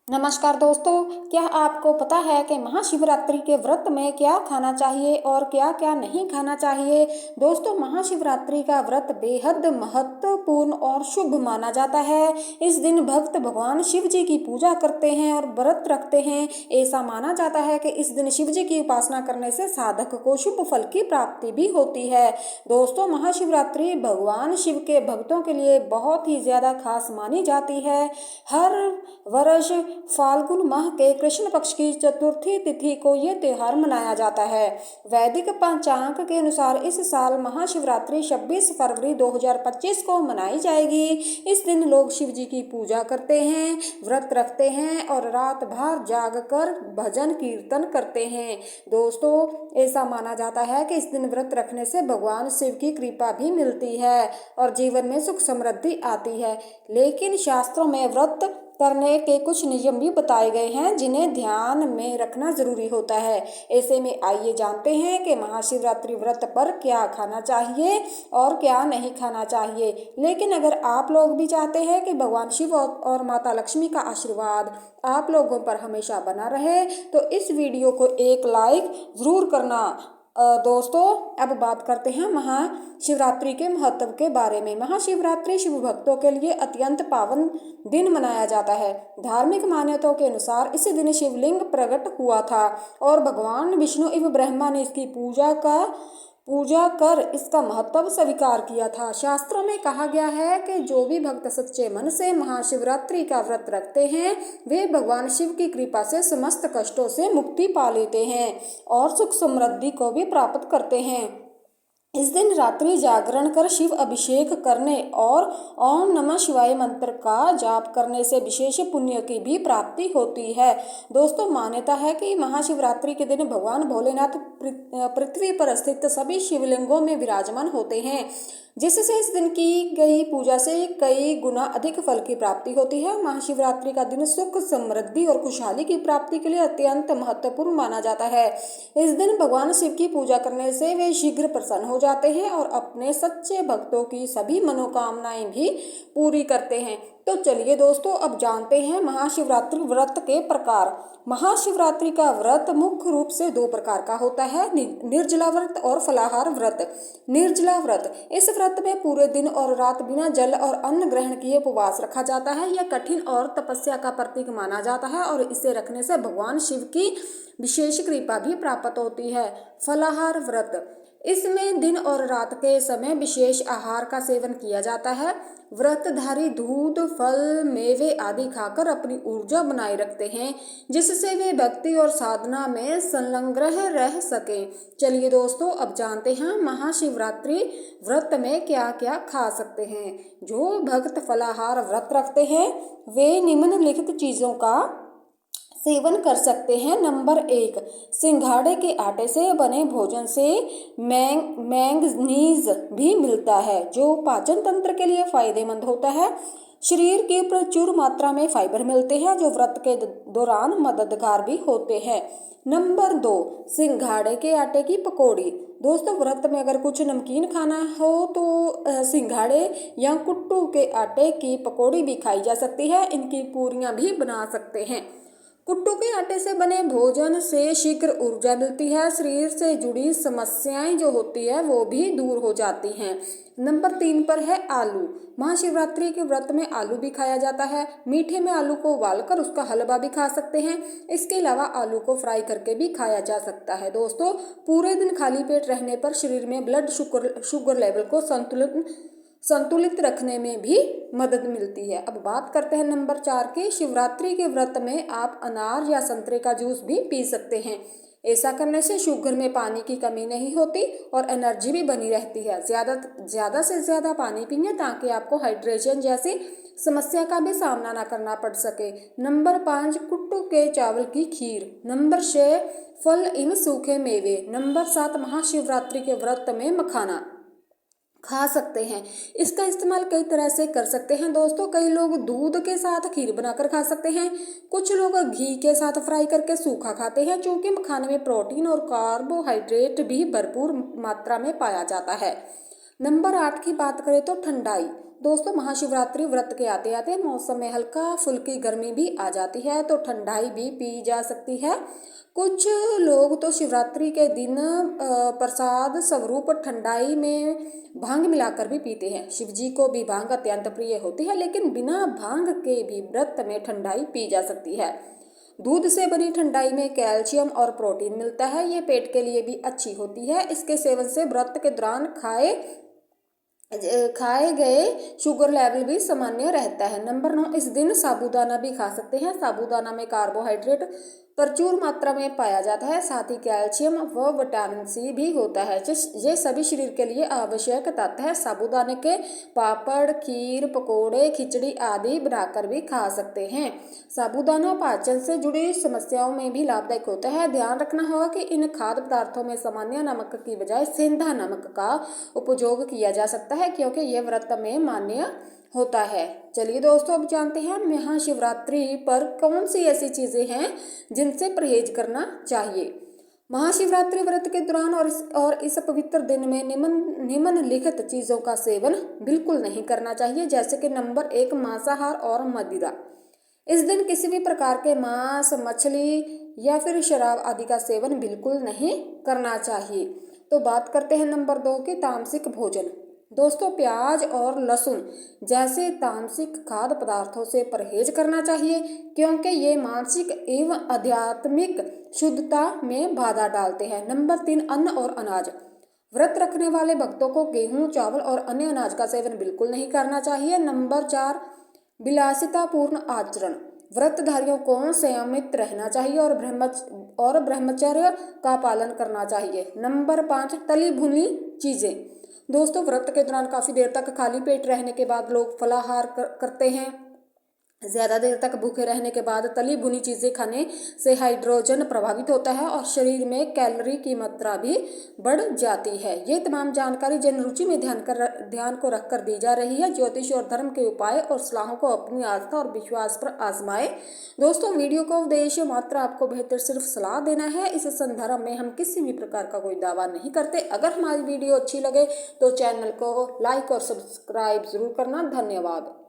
नमस्कार दोस्तों, क्या आपको पता है कि महाशिवरात्रि के व्रत में क्या खाना चाहिए और क्या क्या नहीं खाना चाहिए। दोस्तों, महाशिवरात्रि का व्रत बेहद महत्वपूर्ण और शुभ माना जाता है। इस दिन भक्त भगवान शिव जी की पूजा करते हैं और व्रत रखते हैं। ऐसा माना जाता है कि इस दिन शिव जी की उपासना करने से साधक को शुभ फल की प्राप्ति भी होती है। दोस्तों, महाशिवरात्रि भगवान शिव के भक्तों के लिए बहुत ही ज़्यादा खास मानी जाती है। हर वर्ष फाल्गुन माह के कृष्ण पक्ष की चतुर्थी तिथि को ये त्योहार मनाया जाता है। वैदिक पंचांग के अनुसार इस साल महाशिवरात्रि 26 फरवरी 2025 को मनाई जाएगी। इस दिन लोग शिव जी की पूजा करते हैं, व्रत रखते हैं और रात भर जागकर भजन कीर्तन करते हैं। दोस्तों, ऐसा माना जाता है कि इस दिन व्रत रखने से भगवान शिव की कृपा भी मिलती है और जीवन में सुख समृद्धि आती है। लेकिन शास्त्रों में व्रत करने के कुछ नियम भी बताए गए हैं जिन्हें ध्यान में रखना जरूरी होता है। ऐसे में आइए जानते हैं कि महाशिवरात्रि व्रत पर क्या खाना चाहिए और क्या नहीं खाना चाहिए। लेकिन अगर आप लोग भी चाहते हैं कि भगवान शिव और माता लक्ष्मी का आशीर्वाद आप लोगों पर हमेशा बना रहे तो इस वीडियो को एक लाइक जरूर करना। दोस्तों, अब बात करते हैं महाशिवरात्रि के महत्व के बारे में। महाशिवरात्रि शिव भक्तों के लिए अत्यंत पावन दिन मनाया जाता है। धार्मिक मान्यताओं के अनुसार इस दिन शिवलिंग प्रकट हुआ था और भगवान विष्णु एवं ब्रह्मा ने इसकी पूजा कर इसका महत्व स्वीकार किया था। शास्त्रों में कहा गया है कि जो भी भक्त सच्चे मन से महाशिवरात्रि का व्रत रखते हैं वे भगवान शिव की कृपा से समस्त कष्टों से मुक्ति पा लेते हैं और सुख समृद्धि को भी प्राप्त करते हैं। इस दिन रात्रि जागरण कर शिव अभिषेक करने और ओम नमः शिवाय मंत्र का जाप करने से विशेष पुण्य की भी प्राप्ति होती है। दोस्तों, मान्यता है कि महाशिवरात्रि के दिन भगवान भोलेनाथ पृथ्वी पर स्थित सभी शिवलिंगों में विराजमान होते हैं, जिससे इस दिन की गई पूजा से कई गुना अधिक फल की प्राप्ति होती है। महाशिवरात्रि का दिन सुख समृद्धि और खुशहाली की प्राप्ति के लिए अत्यंत महत्वपूर्ण माना जाता है। इस दिन भगवान शिव की पूजा करने से वे शीघ्र प्रसन्न हो जाते हैं और अपने सच्चे भक्तों की सभी मनोकामनाएं भी पूरी करते हैं। तो चलिए दोस्तों, अब जानते हैं महाशिवरात्रि व्रत के प्रकार। महाशिवरात्रि का व्रत मुख्य रूप से दो प्रकार का होता है, निर्जला व्रत और फलाहार व्रत। निर्जला व्रत, इस व्रत में पूरे दिन और रात बिना जल और अन्न ग्रहण किए उपवास रखा जाता है। यह कठिन और तपस्या का प्रतीक माना जाता है और इसे रखने से भगवान शिव की विशेष कृपा भी प्राप्त होती है। फलाहार व्रत, इसमें दिन और रात के समय विशेष आहार का सेवन किया जाता है। व्रतधारी दूध, फल, मेवे आदि खाकर अपनी ऊर्जा बनाए रखते हैं, जिससे वे भक्ति और साधना में संलग्न रह सकें। चलिए दोस्तों, अब जानते हैं महाशिवरात्रि व्रत में क्या क्या खा सकते हैं। जो भक्त फलाहार व्रत रखते हैं वे निम्नलिखित चीजों का सेवन कर सकते हैं। नंबर 1, सिंघाड़े के आटे से बने भोजन से मैंगनीज भी मिलता है, जो पाचन तंत्र के लिए फायदेमंद होता है। शरीर की प्रचुर मात्रा में फाइबर मिलते हैं, जो व्रत के दौरान मददगार भी होते हैं। नंबर 2, सिंघाड़े के आटे की पकौड़ी। दोस्तों, व्रत में अगर कुछ नमकीन खाना हो तो सिंघाड़े या कुट्टू के आटे की पकौड़ी भी खाई जा सकती है। इनकी पूरियां भी बना सकते हैं। कुट्टू के आटे से बने भोजन से शीघ्र ऊर्जा मिलती है, शरीर से जुड़ी समस्याएं जो होती है वो भी दूर हो जाती हैं। नंबर 3 पर है आलू। महाशिवरात्रि के व्रत में आलू भी खाया जाता है। मीठे में आलू को उबालकर उसका हलवा भी खा सकते हैं। इसके अलावा आलू को फ्राई करके भी खाया जा सकता है। दोस्तों, पूरे दिन खाली पेट रहने पर शरीर में ब्लड शुगर लेवल को संतुलित रखने में भी मदद मिलती है। अब बात करते हैं नंबर 4 की। शिवरात्रि के व्रत में आप अनार या संतरे का जूस भी पी सकते हैं। ऐसा करने से शुगर में पानी की कमी नहीं होती और एनर्जी भी बनी रहती है। ज़्यादा से ज़्यादा पानी पिए ताकि आपको हाइड्रेशन जैसी समस्या का भी सामना ना करना पड़ सके। नंबर 5, कुट्टू के चावल की खीर। नंबर 6, फल एवं सूखे मेवे। नंबर 7, महाशिवरात्रि के व्रत में मखाना खा सकते हैं। इसका इस्तेमाल कई तरह से कर सकते हैं। दोस्तों, कई लोग दूध के साथ खीर बनाकर खा सकते हैं। कुछ लोग घी के साथ फ्राई करके सूखा खाते हैं, क्योंकि मखाने में प्रोटीन और कार्बोहाइड्रेट भी भरपूर मात्रा में पाया जाता है। नंबर 8 की बात करें तो ठंडाई। दोस्तों महाशिवरात्रि व्रत के आते आते मौसम में हल्का फुल्की गर्मी भी आ जाती है, तो ठंडाई भी पी जा सकती है। कुछ लोग तो शिवरात्रि के दिन प्रसाद स्वरूप ठंडाई में भांग मिलाकर भी पीते हैं। शिव जी को भी भांग अत्यंत प्रिय होती है, लेकिन बिना भांग के भी व्रत में ठंडाई पी जा सकती है। दूध से बनी ठंडाई में कैल्शियम और प्रोटीन मिलता है, ये पेट के लिए भी अच्छी होती है। इसके सेवन से व्रत के दौरान खाए गए शुगर लेवल भी सामान्य रहता है। नंबर 9, इस दिन साबूदाना भी खा सकते हैं। साबूदाना में कार्बोहाइड्रेट प्रचुर मात्रा में पाया जाता है, साथ ही कैल्शियम व विटामिन सी भी होता है। ये सभी शरीर के लिए आवश्यक तत्व है। साबूदाने के पापड़, खीर, पकोड़े, खिचड़ी आदि बनाकर भी खा सकते हैं। साबूदाना पाचन से जुड़ी समस्याओं में भी लाभदायक होता है। ध्यान रखना होगा कि इन खाद्य पदार्थों में सामान्य नमक की बजाय सेंधा नमक का उपयोग किया जा सकता है, क्योंकि यह व्रत में मान्य होता है। चलिए दोस्तों, अब जानते हैं महाशिवरात्रि पर कौन सी ऐसी चीजें हैं जिनसे परहेज करना चाहिए। महाशिवरात्रि व्रत के दौरान और इस पवित्र दिन में निम्नलिखित चीजों का सेवन बिल्कुल नहीं करना चाहिए, जैसे कि नंबर 1, मांसाहार और मदिरा। इस दिन किसी भी प्रकार के मांस, मछली या फिर शराब आदि का सेवन बिल्कुल नहीं करना चाहिए। तो बात करते हैं नंबर 2 की, तामसिक भोजन। दोस्तों, प्याज और लहसुन जैसे तामसिक खाद्य पदार्थों से परहेज करना चाहिए, क्योंकि ये मानसिक एवं आध्यात्मिक शुद्धता में बाधा डालते हैं। नंबर 3, अन्न और अनाज। व्रत रखने वाले भक्तों को गेहूं, चावल और अन्य अनाज का सेवन बिल्कुल नहीं करना चाहिए। नंबर 4, विलासितापूर्ण आचरण। व्रतधारियों को संयमित रहना चाहिए और ब्रह्मचर्य का पालन करना चाहिए। नंबर 5, तली भुनी चीजें। दोस्तों, व्रत के दौरान काफी देर तक खाली पेट रहने के बाद लोग फलाहार करते हैं। ज्यादा देर तक भूखे रहने के बाद तली भुनी चीजें खाने से हाइड्रोजन प्रभावित होता है और शरीर में कैलोरी की मात्रा भी बढ़ जाती है। ये तमाम जानकारी जन रुचि में ध्यान को रखकर दी जा रही है। ज्योतिष और धर्म के उपाय और सलाहों को अपनी आस्था और विश्वास पर आजमाएं। दोस्तों, वीडियो का उद्देश्य मात्र आपको बेहतर सिर्फ सलाह देना है। इस संदर्भ में हम किसी भी प्रकार का कोई दावा नहीं करते। अगर हमारी वीडियो अच्छी लगे तो चैनल को लाइक और सब्सक्राइब जरूर करना। धन्यवाद।